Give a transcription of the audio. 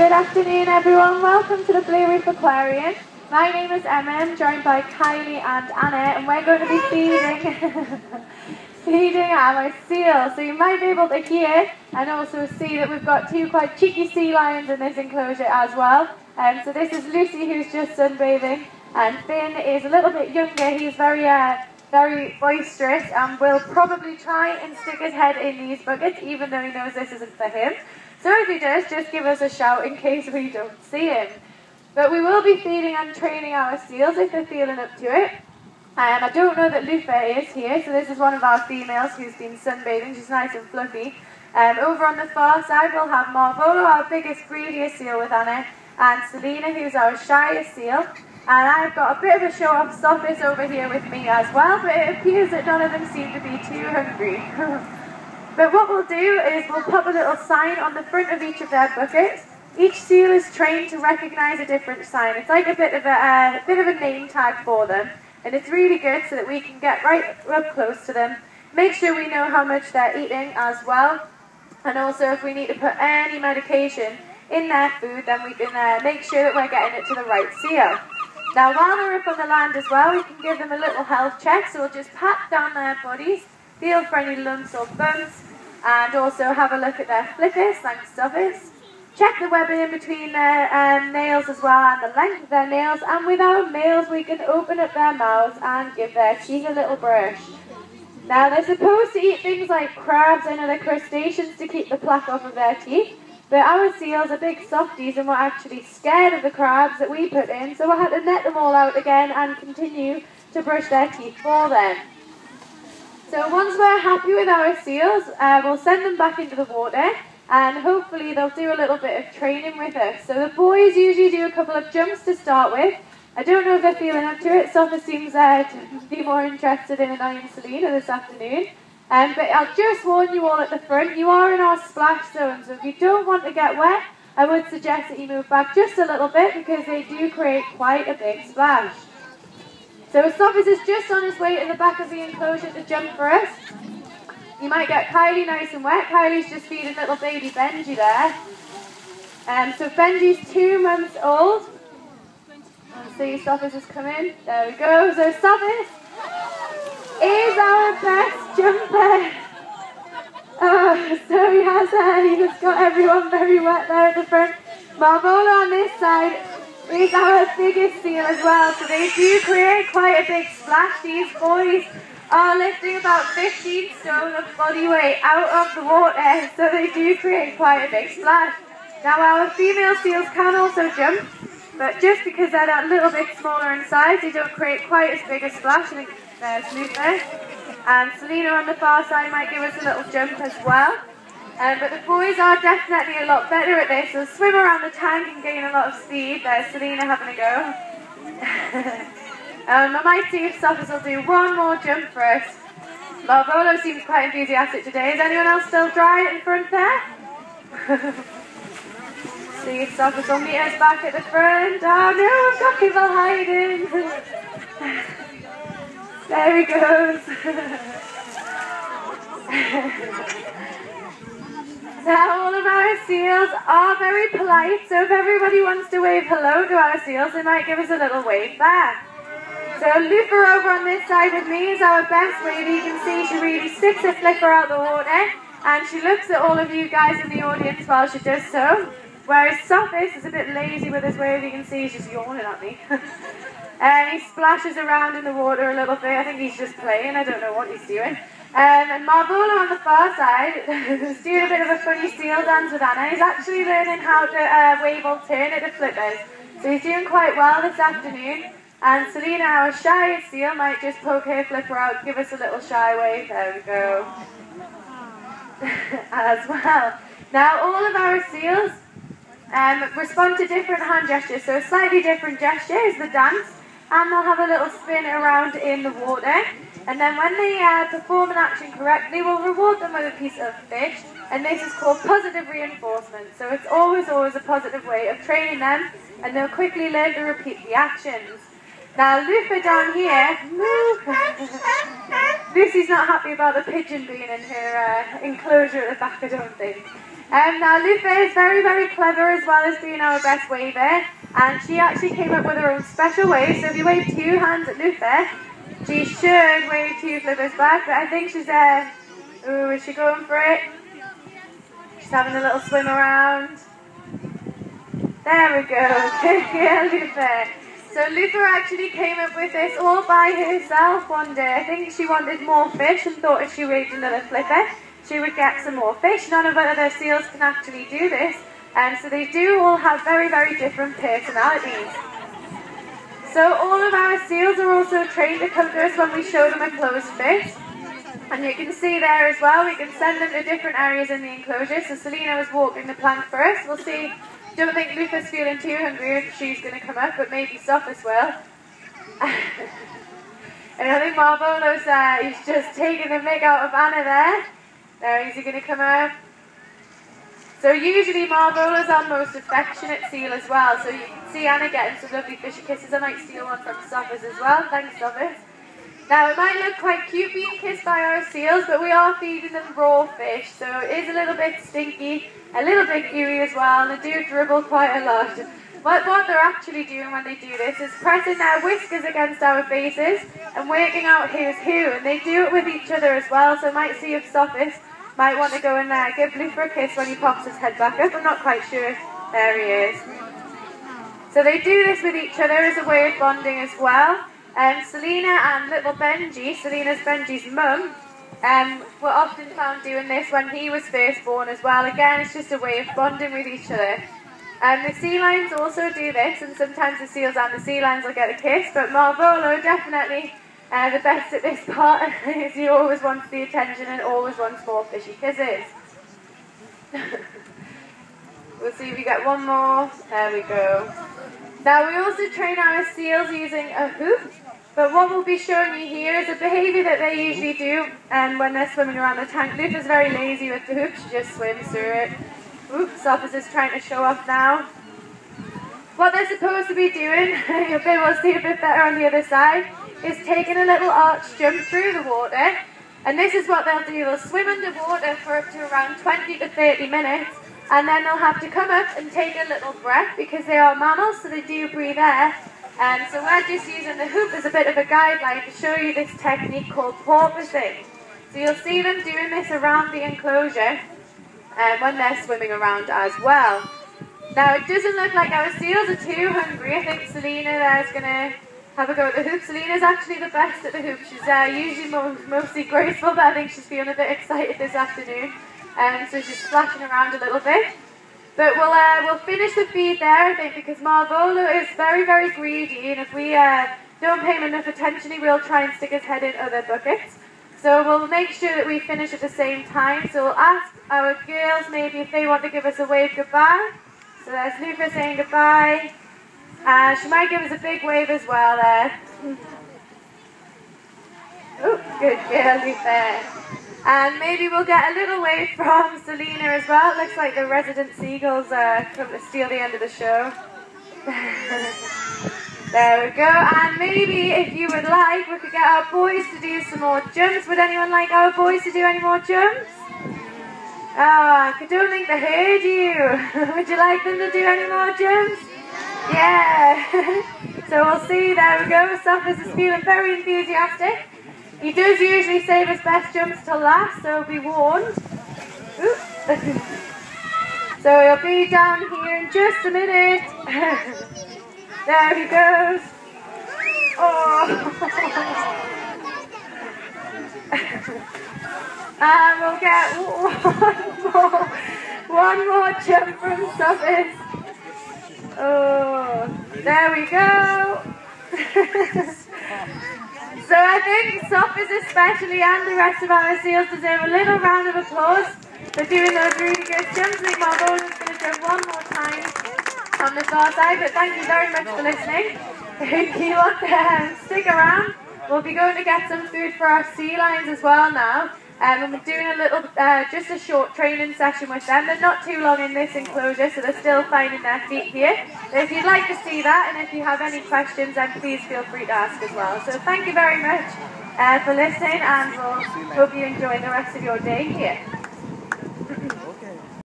Good afternoon everyone, welcome to the Blue Reef Aquarium. My name is Emma, I'm joined by Tyne and Anna, and we're going to be feeding our seals. So you might be able to hear and also see that we've got two quite cheeky sea lions in this enclosure as well. So this is Lucy, who's just sunbathing, and Finn is a little bit younger. He's very boisterous and will probably try and stick his head in these buckets even though he knows this isn't for him. So if he does, just give us a shout in case we don't see him. But we will be feeding and training our seals if they're feeling up to it. I don't know that Lufa is here, so this is one of our females who's been sunbathing. She's nice and fluffy. Over on the far side we'll have Marvolo, our biggest, greediest seal with Anna, and Selena, who's our shyest seal. And I've got a bit of a show-off Sophis over here with me as well, but it appears that none of them seem to be too hungry. But what we'll do is we'll put a little sign on the front of each of their buckets. Each seal is trained to recognise a different sign. It's like a bit of a name tag for them, and it's really good so that we can get right up close to them, make sure we know how much they're eating as well, and also if we need to put any medication in their food, then we can make sure that we're getting it to the right seal. Now while they're up on the land as well, we can give them a little health check, so we'll just pat down their bodies, feel for any lumps or bumps, and also have a look at their flippers, thanks Sophis. Check the webbing in between their nails as well, and the length of their nails, and with our males we can open up their mouths and give their teeth a little brush. Now they're supposed to eat things like crabs and other crustaceans to keep the plaque off of their teeth, but our seals are big softies and we're actually scared of the crabs that we put in, so we'll have to net them all out again and continue to brush their teeth for them. So once we're happy with our seals, we'll send them back into the water, and hopefully they'll do a little bit of training with us. So the boys usually do a couple of jumps to start with. I don't know if they're feeling up to it. Sophia seems to be more interested in annoying Selena this afternoon. But I'll just warn you all at the front, you are in our splash zone, so if you don't want to get wet, I would suggest that you move back just a little bit because they do create quite a big splash. So Sophis is just on his way to the back of the enclosure to jump for us. You might get Kylie nice and wet. Kylie's just feeding little baby Benji there. So Benji's 2 months old. Let's see, Sophis is coming. There we go. So Sophis is our best jumper. Oh, so he's got everyone very wet there at the front. Marvola on this side is our biggest seal as well, so they do create quite a big splash. These boys are lifting about 15 stone of body weight out of the water, so they do create quite a big splash. Now our female seals can also jump, but just because they're that little bit smaller in size, they don't create quite as big a splash. I think there's Luther. And Selena on the far side might give us a little jump as well. But the boys are definitely a lot better at this. They'll swim around the tank and gain a lot of speed. There's Selena having a go. I might see if Sophis will do one more jump for us. Marvolo seems quite enthusiastic today. Is anyone else still dry in front there? See if Sophis will meet us back at the front. Oh no, I've got people hiding. There he goes. Now all of our seals are very polite, so if everybody wants to wave hello to our seals, they might give us a little wave back. So Lufa over on this side with me is our best waver. You can see she really sticks her flipper out the water, and she looks at all of you guys in the audience while she does so. Whereas Sophis is a bit lazy with his wave. You can see he's just yawning at me. He splashes around in the water a little bit. I think he's just playing. I don't know what he's doing. And Marvolo on the far side is doing a bit of a funny seal dance with Anna. He's actually learning how to wave alternative flippers. So he's doing quite well this afternoon. And Selena, our shyest seal, might just poke her flipper out, give us a little shy wave. There we go. As well. Now all of our seals respond to different hand gestures. So a slightly different gesture is the dance. And they'll have a little spin around in the water. And then when they perform an action correctly, we'll reward them with a piece of fish. And this is called positive reinforcement. So it's always a positive way of training them, and they'll quickly learn to repeat the actions. Now Lufa down here, Lucy's not happy about the pigeon being in her enclosure at the back, I don't think. Now Lufa is very, very clever as well as being our best waver, and she actually came up with her own special wave. So if you wave 2 hands at Lufa, she should wave 2 flippers back, but I think she's ooh, is she going for it? She's having a little swim around. There we go. Good girl, Lufa. So Lufa actually came up with this all by herself one day. I think she wanted more fish and thought if she waved another flipper, she would get some more fish. None of our other seals can actually do this, and so they do all have very, very different personalities. So all of our seals are also trained to come to us when we show them a closed fish. And you can see there as well, we can send them to different areas in the enclosure. So Selena was walking the plank first. We'll see. Don't think Lufa's feeling too hungry if she's going to come up, but maybe Sophus will. And I think Marvolo's he's just taking the mick out of Anna there. Now is he going to come up? So usually Marvolo's our most affectionate seal as well. So you can see Anna getting some lovely fishy kisses. I might steal one from Sophus as well. Thanks, Sophus. Now it might look quite cute being kissed by our seals, but we are feeding them raw fish, so it is a little bit stinky, a little bit gooey as well, and they do dribble quite a lot. But what they're actually doing when they do this is pressing their whiskers against our faces and working out who's who, and they do it with each other as well. So I might see if Sophus might want to go and give Lufa a kiss when he pops his head back up. I'm not quite sure if there he is. So they do this with each other as a way of bonding as well. Selena and little Benji, Benji's mum, were often found doing this when he was first born as well. Again, it's just a way of bonding with each other. The sea lions also do this, and sometimes the seals and the sea lions will get a kiss, but Marvolo definitely the best at this part, as he always wants the attention and always wants more fishy kisses. We'll see if we get one more. There we go. Now we also train our seals using a hoop, but what we'll be showing you here is a behaviour that they usually do when they're swimming around the tank. Lufa's very lazy with the hoop, she just swims through it. Oops, Sophus is trying to show off now. What they're supposed to be doing, you'll be able to see a bit better on the other side, is taking a little arch jump through the water, and this is what they'll do. They'll swim underwater for up to around 20 to 30 minutes, and then they'll have to come up and take a little breath because they are mammals, so they do breathe air. And so we're just using the hoop as a bit of a guideline to show you this technique called porpoising. So you'll see them doing this around the enclosure when they're swimming around as well. Now it doesn't look like our seals are too hungry. I think Selena there's going to have a go at the hoop. Selena's actually the best at the hoop. She's usually mostly graceful, but I think she's feeling a bit excited this afternoon. So she's splashing around a little bit. But we'll finish the feed there, I think, because Marvolo is very, very greedy, and if we don't pay him enough attention, he will try and stick his head in other buckets. So we'll make sure that we finish at the same time. So we'll ask our girls maybe if they want to give us a wave goodbye. So there's Lufa saying goodbye. She might give us a big wave as well there. Oh, good girl, Lufa. And maybe we'll get a little wave from Selena as well. It looks like the resident seagulls come to steal the end of the show. There we go. And maybe if you would like, we could get our boys to do some more jumps. Would anyone like our boys to do any more jumps? I don't think they heard you. Would you like them to do any more jumps? Yeah. So we'll see. There we go. Sophus is feeling very enthusiastic. He does usually save his best jumps till last, so be warned. So he'll be down here in just a minute. There he goes. Oh. And we'll get one more jump from Sophus. Oh, there we go. So I think Sophus especially and the rest of our seals deserve a little round of applause for doing those really good jumps. I think Marvolo's going to jump one more time on the far side, but thank you very much for listening. If you want to stick around, we'll be going to get some food for our sea lions as well now. And we're doing a little, just a short training session with them. They're not too long in this enclosure, so they're still finding their feet here. But if you'd like to see that, and if you have any questions, then please feel free to ask as well. So thank you very much for listening, and we'll hope you enjoy the rest of your day here.